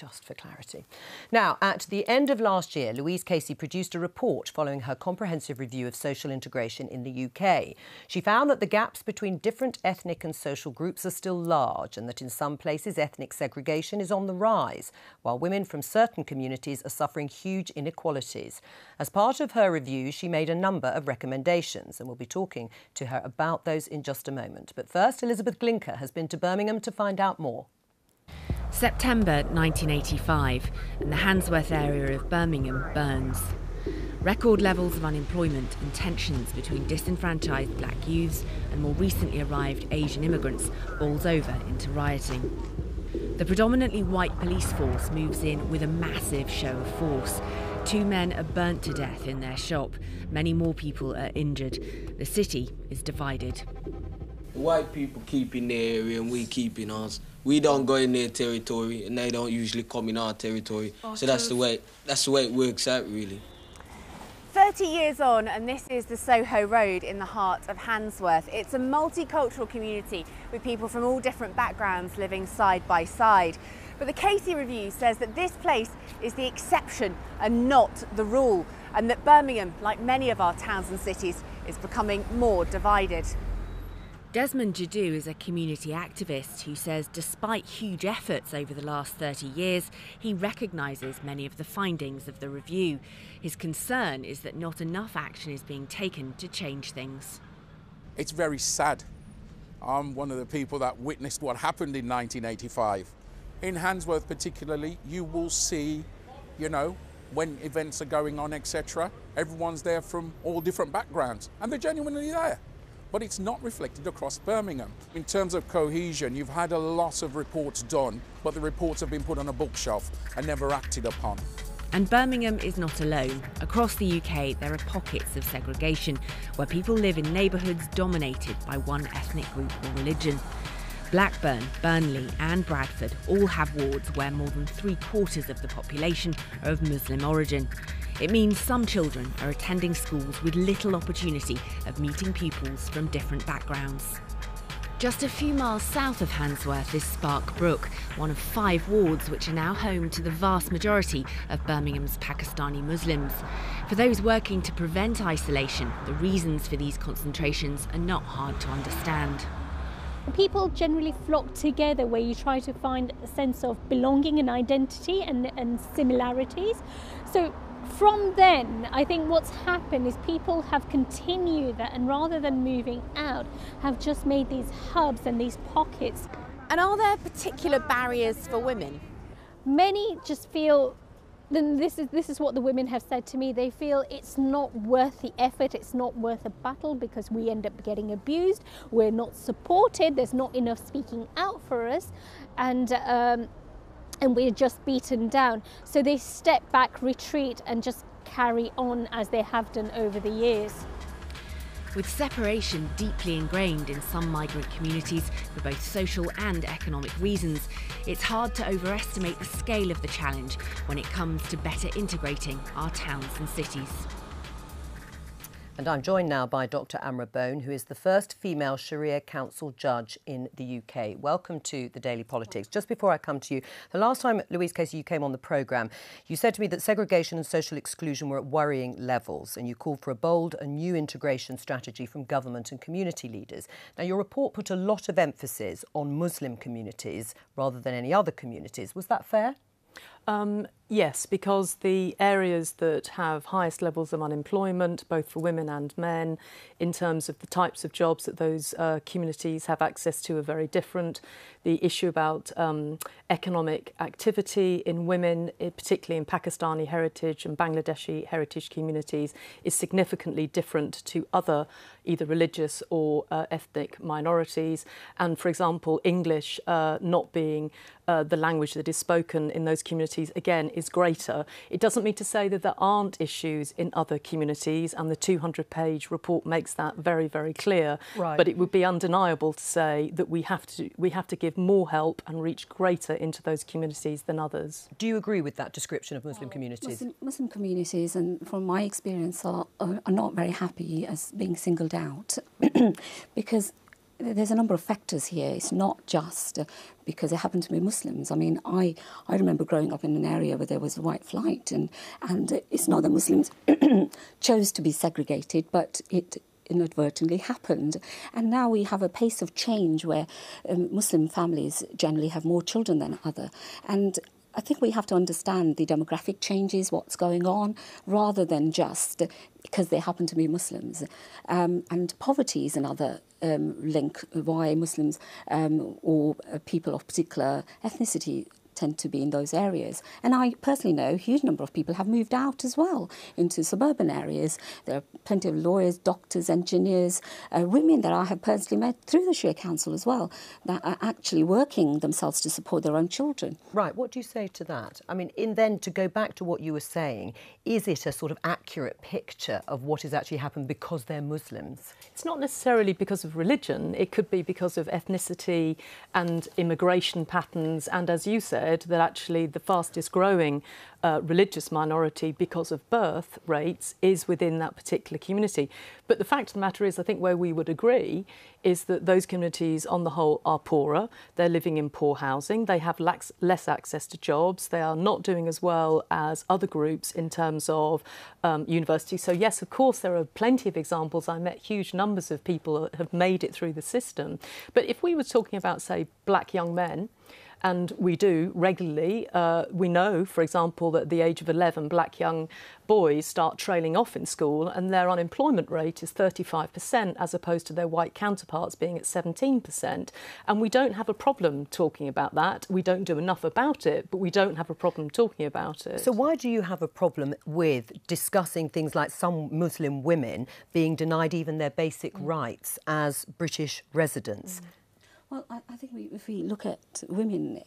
just for clarity. Now, at the end of last year, Louise Casey produced a report following her comprehensive review of social integration in the UK. She found that the gaps between different ethnic and social groups are still large and that in some places ethnic segregation is on the rise, while women from certain communities are suffering huge inequalities. As part of her review, she made a number of recommendations, and we'll be talking to her about those in just a moment. But first, Elizabeth Glinker has been to Birmingham to find out more. September 1985, and the Handsworth area of Birmingham burns. Record levels of unemployment and tensions between disenfranchised black youths and more recently arrived Asian immigrants boils over into rioting. The predominantly white police force moves in with a massive show of force. 2 men are burnt to death in their shop. Many more people are injured. The city is divided. The white people keep in their area and we keep in ours. We don't go in their territory and they don't usually come in our territory. So that's the way it works out, really. 30 years on, and this is the Soho Road in the heart of Handsworth. It's a multicultural community with people from all different backgrounds living side by side. But the Casey Review says that this place is the exception and not the rule, and that Birmingham, like many of our towns and cities, is becoming more divided. Desmond Jadu is a community activist who says despite huge efforts over the last 30 years, he recognises many of the findings of the review. His concern is that not enough action is being taken to change things. It's very sad. I'm one of the people that witnessed what happened in 1985. In Handsworth particularly, you will see, when events are going on, etc., everyone's there from all different backgrounds, and they're genuinely there. But it's not reflected across Birmingham. In terms of cohesion, you've had a lot of reports done, but the reports have been put on a bookshelf and never acted upon. And Birmingham is not alone. Across the UK, there are pockets of segregation where people live in neighbourhoods dominated by one ethnic group or religion. Blackburn, Burnley and Bradford all have wards where more than 3/4 of the population are of Muslim origin. It means some children are attending schools with little opportunity of meeting pupils from different backgrounds. Just a few miles south of Handsworth is Spark Brook, one of 5 wards which are now home to the vast majority of Birmingham's Pakistani Muslims. For those working to prevent isolation, the reasons for these concentrations are not hard to understand. People generally flock together where you try to find a sense of belonging and identity and similarities. So from then, I think what's happened is people have continued that, and rather than moving out, have just made these hubs and these pockets. And are there particular barriers for women? Many just feel, and this is what the women have said to me, they feel it's not worth the effort, it's not worth a battle because we end up getting abused, we're not supported, there's not enough speaking out for us, and we're just beaten down. So they step back, retreat and just carry on as they have done over the years. With separation deeply ingrained in some migrant communities for both social and economic reasons, it's hard to overestimate the scale of the challenge when it comes to better integrating our towns and cities. And I'm joined now by Dr. Amra Bone, who is the first female Sharia Council judge in the UK. Welcome to the Daily Politics. Just before I come to you, the last time, Louise Casey, you came on the programme, you said to me that segregation and social exclusion were at worrying levels, and you called for a bold and new integration strategy from government and community leaders. Now, your report put a lot of emphasis on Muslim communities rather than any other communities. Was that fair? Yes, because the areas that have highest levels of unemployment, both for women and men, in terms of the types of jobs that those communities have access to are very different. The issue about economic activity in women, particularly in Pakistani heritage and Bangladeshi heritage communities, is significantly different to other either religious or ethnic minorities. And, for example, English not being the language that is spoken in those communities, again, is greater. It doesn't mean to say that there aren't issues in other communities, and the 200-page report makes that very, very clear. Right. But it would be undeniable to say that we have to give more help and reach greater into those communities than others. Do you agree with that description of Muslim communities? Muslim communities, and from my experience, are not very happy as being singled out because there's a number of factors here. It's not just because they happen to be Muslims. I mean, I remember growing up in an area where there was white flight, and it's not that Muslims chose to be segregated, but it inadvertently happened. And now we have a pace of change where Muslim families generally have more children than other. And I think we have to understand the demographic changes, what's going on, rather than just because they happen to be Muslims. And poverty is another link why Muslims or people of particular ethnicity tend to be in those areas. And I personally know a huge number of people have moved out as well into suburban areas. There are plenty of lawyers, doctors, engineers, women that I have personally met through the Sharia Council as well, that are actually working themselves to support their own children. Right, what do you say to that? I mean, then to go back to what you were saying, is it a sort of accurate picture of what has actually happened because they're Muslims? It's not necessarily because of religion. It could be because of ethnicity and immigration patterns, and as you said, that actually the fastest growing religious minority because of birth rates is within that particular community. But the fact of the matter is, I think where we would agree is that those communities on the whole are poorer, they're living in poor housing, they have less access to jobs, they are not doing as well as other groups in terms of university. So yes, of course, there are plenty of examples. I met huge numbers of people that have made it through the system. But if we were talking about, say, black young men, and we do regularly. We know, for example, that at the age of 11, black young boys start trailing off in school and their unemployment rate is 35% as opposed to their white counterparts being at 17%. And we don't have a problem talking about that. We don't do enough about it, but we don't have a problem talking about it. So why do you have a problem with discussing things like some Muslim women being denied even their basic rights as British residents? Well, I think if we look at women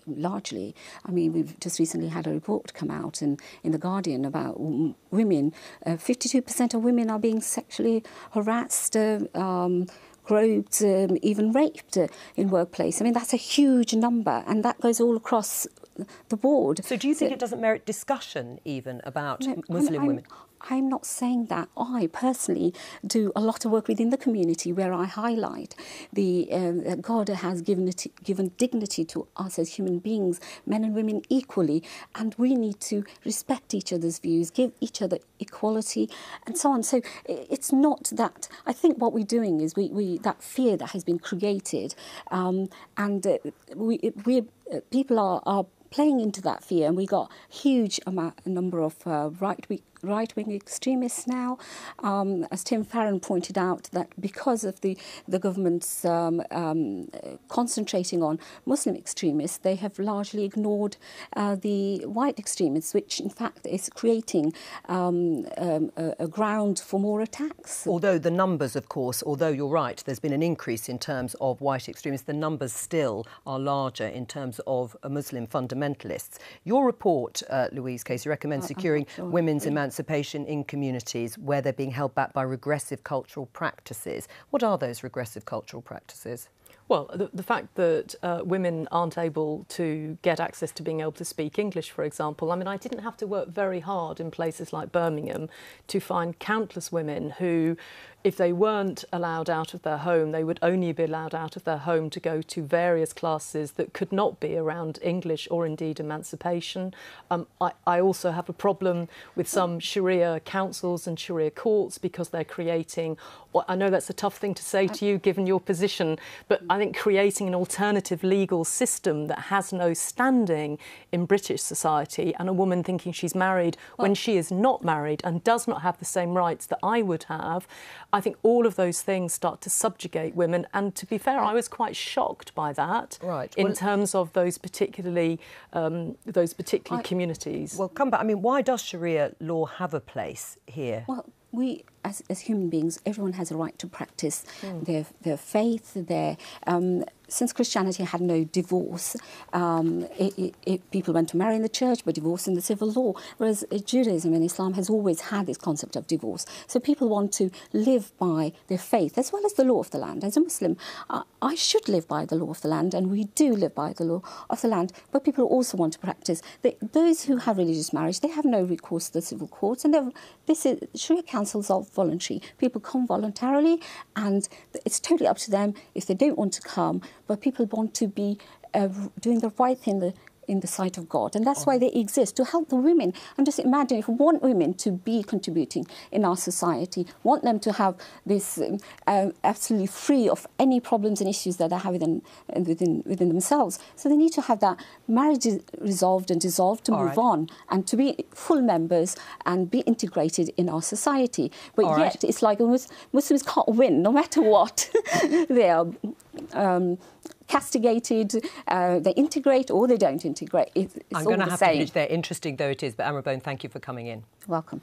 largely, I mean, we've just recently had a report come out in The Guardian about women. 52% of women are being sexually harassed, groped, even raped in workplace. I mean, that's a huge number, and that goes all across the board. So do you think it doesn't merit discussion even about Muslim women? I'm not saying that. I personally do a lot of work within the community where I highlight the God has given dignity to us as human beings, men and women equally, and we need to respect each other's views, give each other equality, and so on. So it's not that. I think what we're doing is we that fear that has been created, and people are playing into that fear, and we got huge number of right-wing extremists now. As Tim Farron pointed out, that because of the government's concentrating on Muslim extremists, they have largely ignored the white extremists, which in fact is creating a ground for more attacks. Although the numbers, of course, although you're right, there's been an increase in terms of white extremists, the numbers still are larger in terms of Muslim fundamentalists. Your report, Louise Casey, recommends securing women's emancipation in communities where they're being held back by regressive cultural practices. What are those regressive cultural practices? Well, the fact that women aren't able to get access to being able to speak English, for example. I mean, I didn't have to work very hard in places like Birmingham to find countless women who, if they weren't allowed out of their home, they would only be allowed out of their home to go to various classes that could not be around English or indeed emancipation. I also have a problem with some Sharia councils and Sharia courts because they're creating, well, I know that's a tough thing to say to you given your position, but I think creating an alternative legal system that has no standing in British society, and a woman thinking she's married when she is not married and does not have the same rights that I would have, I think all of those things start to subjugate women. And to be fair, I was quite shocked by that in terms of those particular communities. Well, come back. I mean, why does Sharia law have a place here? Well, we, as human beings, everyone has a right to practice their faith, since Christianity had no divorce, people went to marry in the church but divorce in the civil law, whereas Judaism and Islam has always had this concept of divorce. So people want to live by their faith as well as the law of the land. As a Muslim, I should live by the law of the land, and we do live by the law of the land, but people also want to practice. Those who have religious marriage, they have no recourse to the civil courts, and Sharia councils are voluntary. People come voluntarily, and it's totally up to them if they don't want to come, but people want to be doing the right thing in the sight of God. And that's why they exist, to help the women. And just imagine if we want women to be contributing in our society, want them to have this absolutely free of any problems and issues that they have within themselves. So they need to have that marriage resolved and dissolved to move on and to be full members and be integrated in our society. But yet it's like Muslims can't win no matter what. They are castigated, they integrate or they don't integrate. It's I'm going to have to finish there, interesting though it is, but Amrabone, thank you for coming in. Welcome.